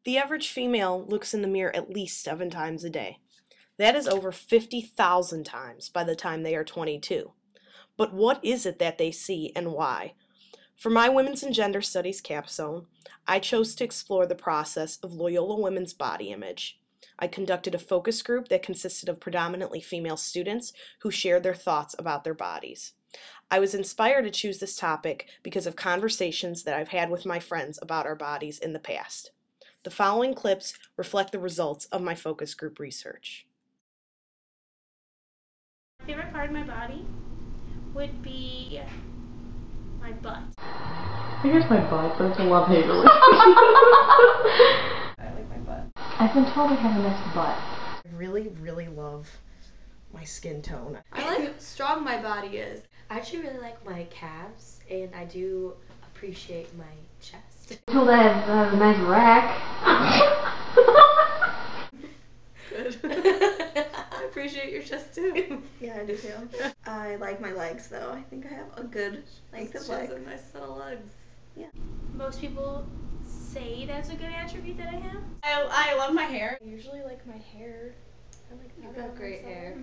The average female looks in the mirror at least 7 times a day. That is over 50,000 times by the time they are 22. But what is it that they see and why? For my Women's and Gender Studies capstone, I chose to explore the process of Loyola women's body image. I conducted a focus group that consisted of predominantly female students who shared their thoughts about their bodies. I was inspired to choose this topic because of conversations that I've had with my friends about our bodies in the past. The following clips reflect the results of my focus group research. My favorite part of my body would be my butt. I guess my butt, but it's a love-hate relationship. I like my butt. I've been told I have a nice butt. I really, really love my skin tone. I like how strong my body is. I actually really like my calves, and I do appreciate my chest. I'm told I have a nice rack. Good. I appreciate your chest too. Yeah, I do too. I like my legs though. I think I have a good length of leg. A nice set of legs. Yeah. Most people say that's a good attribute that I have. I love my hair. I usually like my hair. I like You've got great hair.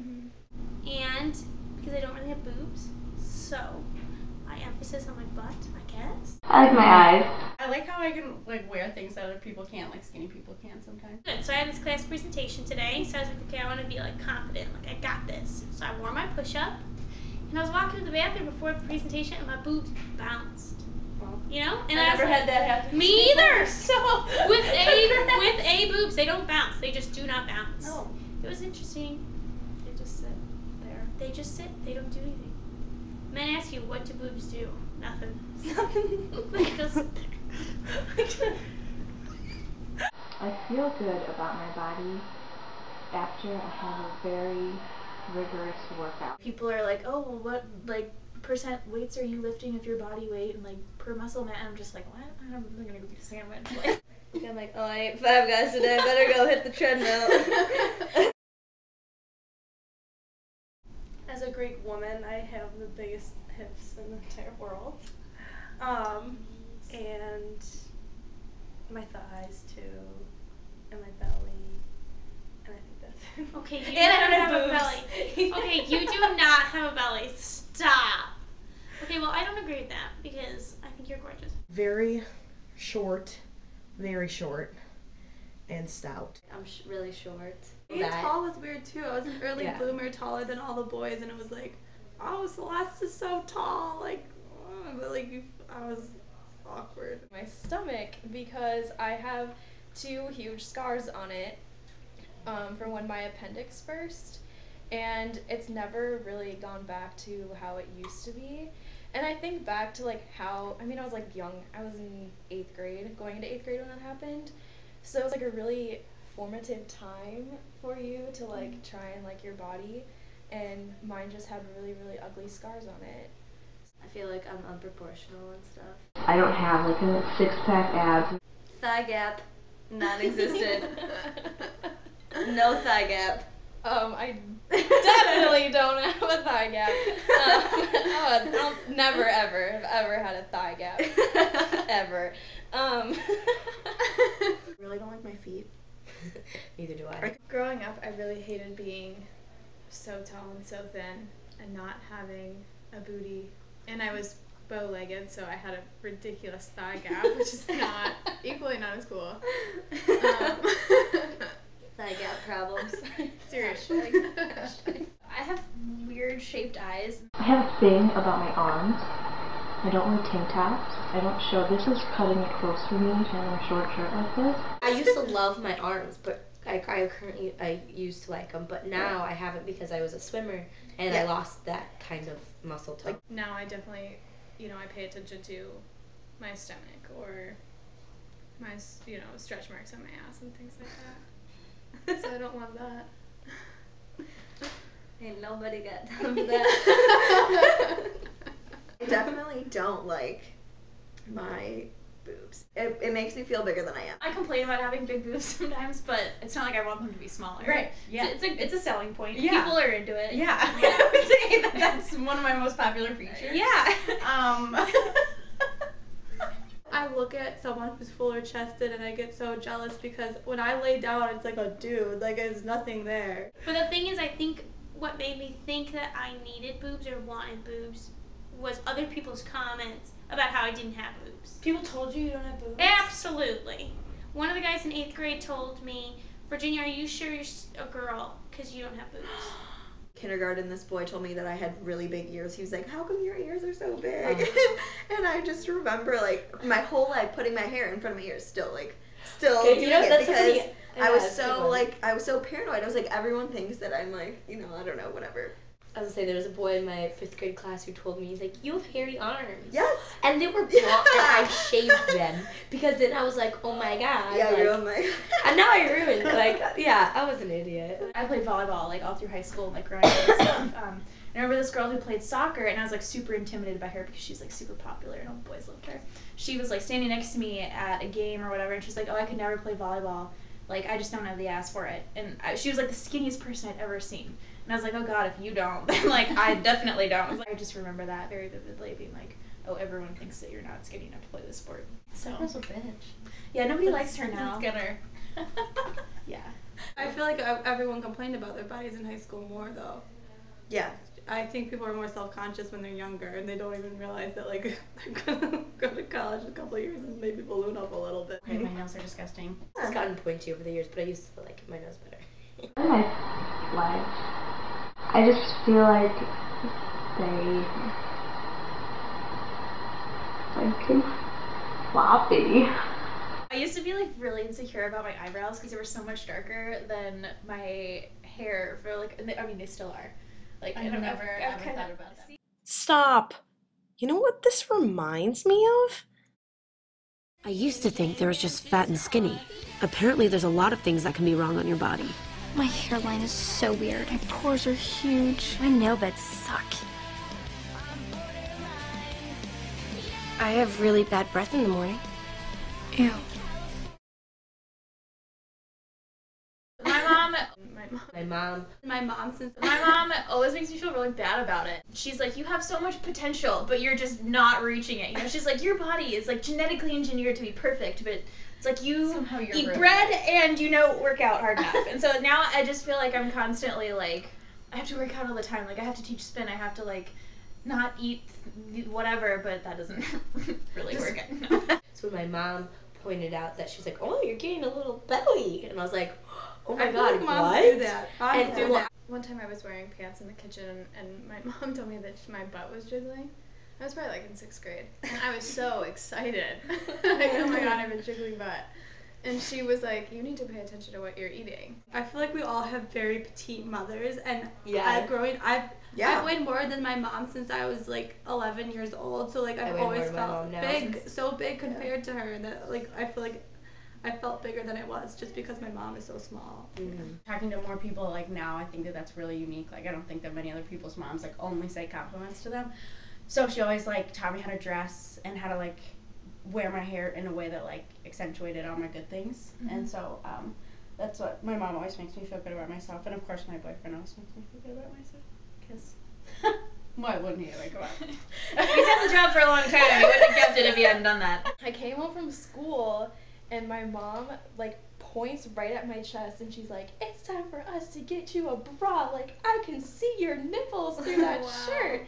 And because I don't really have boobs, so I emphasize on my butt, I guess. I like my eyes. I like how I can wear things that other people can't, like skinny people can sometimes. Good. So I had this class presentation today, so I was like, okay, I want to be confident, I got this. So I wore my push-up, and I was walking to the bathroom before the presentation, and my boobs bounced. You know? And I never was had that happen. Me either. So with A boobs, they don't bounce. They just do not bounce. No. It was interesting. They just sit there. They just sit. They don't do anything. Men ask you, what do boobs do? Nothing. They just sit there. I feel good about my body after I have a very rigorous workout. People are like, oh, well, what percent weights are you lifting of your body weight and per muscle mass? And I'm just like, what? I'm gonna go be a sandwich. I'm like, oh, I ate 5 guys today. I better go hit the treadmill. As a Greek woman, I have the biggest hips in the entire world. And my thighs too, and my belly, and I think that's it. Okay, you And I don't don't have have a belly. Okay, you do not have a belly. Stop. Okay, well, I don't agree with that because I think you're gorgeous. Very short, and stout. I'm really short. Being tall was weird too. I was an early bloomer, taller than all the boys, and it was like, oh, Celeste is so tall, I was awkward. My stomach, because I have 2 huge scars on it from when my appendix burst, and it's never really gone back to how it used to be. And I think back to how, I was young. I was in 8th grade, going into 8th grade when that happened. So it was a really formative time for you to try and like your body, and mine just had really, really ugly scars on it. I feel like I'm unproportional and stuff. I don't have a 6-pack abs. Thigh gap, non-existent. No thigh gap. I definitely don't have a thigh gap. I'll never ever have ever had a thigh gap. Ever. Really don't like my feet. Neither do I. Growing up, I really hated being so tall and so thin and not having a booty. And I was bow-legged, so I had a ridiculous thigh gap, which is equally not as cool. Thigh gap problems. Seriously. I have weird shaped eyes. I have a thing about my arms. I don't wear tank tops. I don't show. This is cutting it close for me to have a short shirt like this. I used to love my arms, but I used to like them, but now I haven't because I was a swimmer and I lost that kind of muscle tone. Now I definitely, I pay attention to my stomach or my, stretch marks on my ass and things like that. So I don't love that. Ain't nobody got time for that. I definitely don't like my boobs. It makes me feel bigger than I am. I complain about having big boobs sometimes, but it's not like I want them to be smaller. Right. Yeah. It's a selling point. Yeah. People are into it. Yeah. I would say that's one of my most popular features. Yeah. I look at someone who's fuller chested and I get so jealous because when I lay down, it's like a dude. Like, there's nothing there. But the thing is, I think what made me think that I needed boobs or wanted boobs was other people's comments about how I didn't have boobs. People told you you don't have boobs? Absolutely. One of the guys in 8th grade told me, Virginia, are you sure you're a girl? Because you don't have boobs. Kindergarten, this boy told me that I had really big ears. He was like, how come your ears are so big? And I just remember, like, my whole life putting my hair in front of my ears, still doing it because I was so paranoid. I was like, everyone thinks that I'm like, you know, I don't know, whatever. I was gonna say, there was a boy in my 5th grade class who told me, he's like, you have hairy arms. Yes. And they were blonde, and I shaved them. Because then I was like, oh my god. Yeah, like, you ruined my... And now I ruined, like, yeah, I was an idiot. I played volleyball, like, all through high school, like, growing up and stuff. I remember this girl who played soccer, and I was, like, super intimidated by her because she's, like, super popular, and all the boys loved her. She was, like, standing next to me at a game or whatever, and she's like, oh, I could never play volleyball. Like, I just don't have the ass for it. And she was, like, the skinniest person I'd ever seen. And I was like, oh god, if you don't, then, like, I definitely don't. I just remember that very vividly, being like, oh, everyone thinks that you're not skinny enough to play this sport. So. That was a bitch. Yeah, nobody likes her now. Skinner. Yeah. I feel like everyone complained about their bodies in high school more, though. Yeah. I think people are more self-conscious when they're younger, and they don't even realize that, like, they're gonna go to college in a couple of years and maybe balloon up a little bit. Okay, my nails are disgusting. It's gotten pointy over the years, but I used to like my nose better. In my life, I just feel like they too floppy. I used to be like really insecure about my eyebrows because they were so much darker than my hair for like, I mean they still are. Like I've never I've thought about that. Stop. You know what this reminds me of? I used to think there was just fat and skinny. Apparently there's a lot of things that can be wrong on your body. My hairline is so weird. My pores are huge. My nail beds suck. I have really bad breath in the morning. Ew. My mom always makes me feel really bad about it. She's like, you have so much potential, but you're just not reaching it. You know, she's like, your body is like genetically engineered to be perfect, but it's like you eat bread and you know work out hard enough. And so now I just feel like I'm constantly like, I have to work out all the time. Like I have to teach spin. I have to like not eat whatever, but that doesn't really work out. So when my mom pointed out that she's like, oh, you're getting a little belly, and I was like, oh my I god, feel like moms what? do that. And do that. One time I was wearing pants in the kitchen and my mom told me that my butt was jiggling. I was probably like in 6th grade. And I was so excited. Like, oh my god, I have a jiggling butt. And she was like, you need to pay attention to what you're eating. I feel like we all have very petite mothers, and Yeah. I've weighed more than my mom since I was like 11 years old. So like I've weigh more always than my felt mom now. big, so big compared to her that like I feel like I felt bigger than I was just because my mom is so small. Mm-hmm. Talking to more people like now, I think that that's really unique. Like I don't think that many other people's moms like only say compliments to them. So she always like taught me how to dress and how to like wear my hair in a way that like accentuated all my good things. Mm-hmm. And so that's what my mom always makes me feel good about myself, and of course my boyfriend always makes me feel good about myself. Because why wouldn't he? Like, come on. He's had the job for a long time. He wouldn't have kept it if he hadn't done that. I came home from school and my mom like points right at my chest and she's like, it's time for us to get you a bra. Like I can see your nipples through that shirt.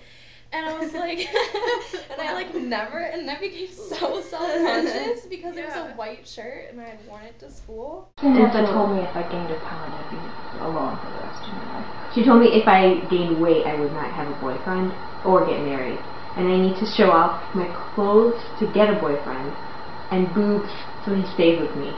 And I was like, and I like never, and I became so self-conscious because it was a white shirt and I had worn it to school. Nessa told me if I gained a pound, I'd be alone for the rest of my life. She told me if I gained weight, I would not have a boyfriend or get married. And I need to show off my clothes to get a boyfriend and boobs so he stays with me.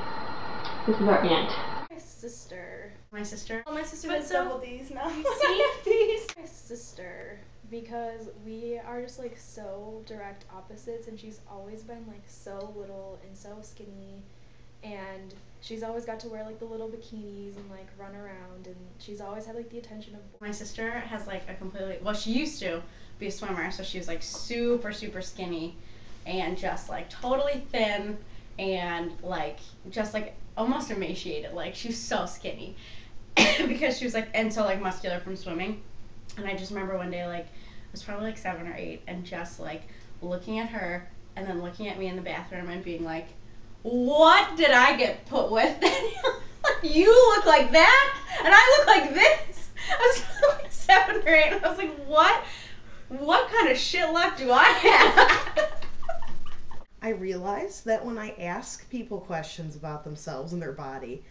This is our aunt. My sister. My sister? Oh, my sister But was so- double D's now. See? These. My sister. Because we are just like so direct opposites, and she's always been like so little and so skinny, and she's always got to wear like the little bikinis and like run around, and she's always had like the attention of My sister has like a completely, well, she used to be a swimmer, so she was like super skinny and just like totally thin and like just like almost emaciated. Like she was so skinny because she was like, and so like muscular from swimming. And I just remember one day, like, I was probably like 7 or 8, and just like looking at her and then looking at me in the bathroom and being like, what did I get put with? You look like that, and I look like this. I was like 7 or 8, and I was like, what kind of shit luck do I have? I realize that when I ask people questions about themselves and their body,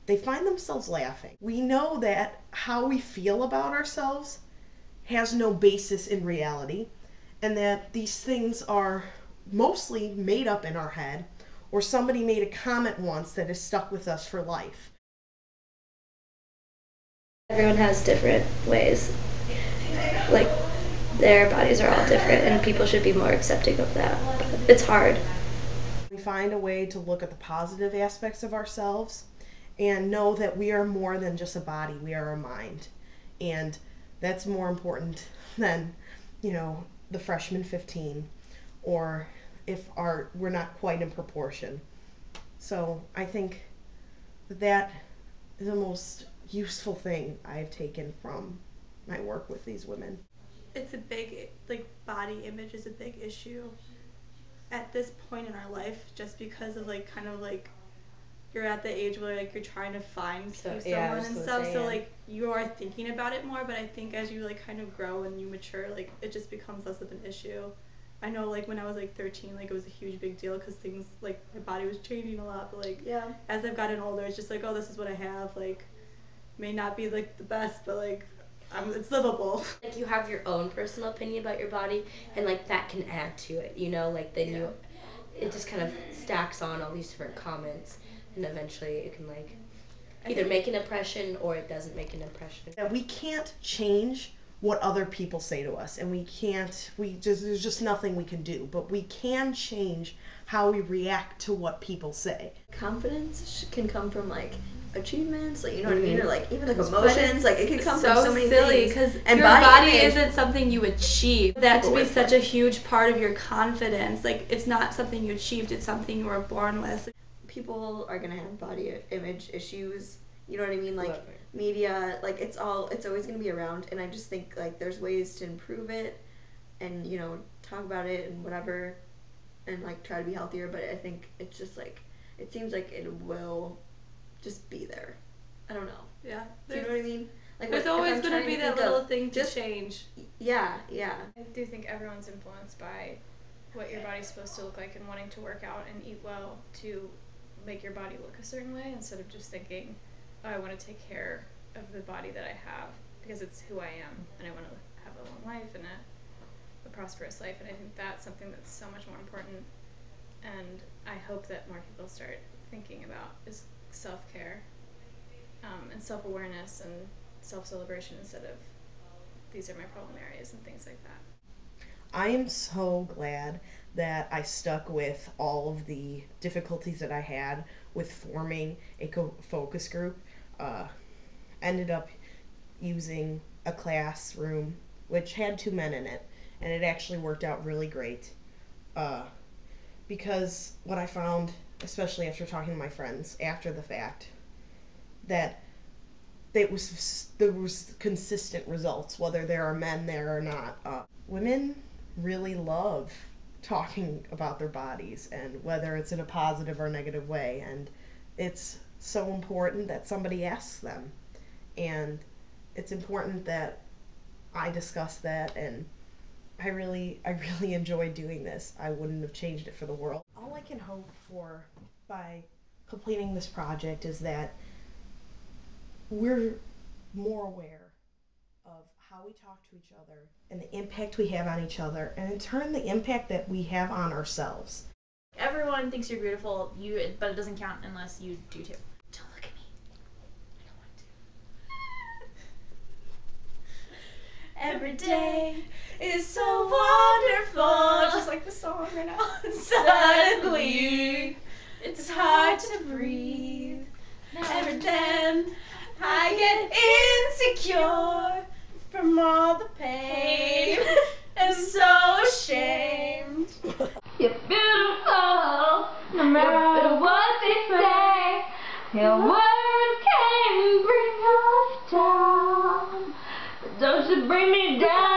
they find themselves laughing. We know that how we feel about ourselves has no basis in reality, and that these things are mostly made up in our head, or somebody made a comment once that has stuck with us for life. Everyone has different ways. Like, their bodies are all different, and people should be more accepting of that. But it's hard. We find a way to look at the positive aspects of ourselves and know that we are more than just a body, we are a mind. And that's more important than, the freshman 15, or if we're not quite in proportion. So I think that is the most useful thing I've taken from my work with these women. It's a big, body image is a big issue at this point in our life, just because of you're at the age where you're trying to find someone and stuff, so you are thinking about it more. But I think as you kind of grow and you mature, it just becomes less of an issue. I know when I was 13, it was a huge big deal because things my body was changing a lot, but as I've gotten older, it's just oh, this is what I have. May not be the best, but it's livable. You have your own personal opinion about your body, and that can add to it, it just kind of stacks on all these different comments, and eventually it can either make an impression or it doesn't make an impression. We can't change what other people say to us, and there's just nothing we can do, but we can change how we react to what people say. Confidence can come from achievements, you know what I mean, or even emotions, it could come from so many things. Because your body isn't something you achieve. That to be such a huge part of your confidence. It's not something you achieved, it's something you were born with. People are gonna have body image issues, you know what I mean, media, it's always gonna be around, and I just think there's ways to improve it, and talk about it and whatever, and try to be healthier. But I think it's just it seems it will just be there. I don't know. Yeah. Do you know what I mean? There's always going to be that little thing to change. Yeah. I do think everyone's influenced by what your body's supposed to look like, and wanting to work out and eat well to make your body look a certain way, instead of just thinking, oh, I want to take care of the body that I have because it's who I am, and I want to have a long life and a prosperous life. And I think that's something that's so much more important, and I hope that more people start thinking about is self-care, and self-awareness and self-celebration, instead of these are my problem areas and things like that. I am so glad that I stuck with all of the difficulties that I had with forming a focus group. Ended up using a classroom which had 2 men in it, and it actually worked out really great, because what I found, especially after talking to my friends after the fact, that there was consistent results, whether there are men there or not. Women really love talking about their bodies, and whether it's in a positive or negative way, and it's so important that somebody asks them, and it's important that I discuss that, and I really enjoy doing this. I wouldn't have changed it for the world. All I can hope for by completing this project is that we're more aware of how we talk to each other and the impact we have on each other, and in turn the impact that we have on ourselves. Everyone thinks you're beautiful, but it doesn't count unless you do too. Don't look at me. I don't want to. Every day is so wonderful, just like the song right now. Suddenly, it's hard to breathe. Every then, I get insecure from all the pain, and so ashamed. You're beautiful, no matter what they say. Your words can bring us down, but don't you bring me down.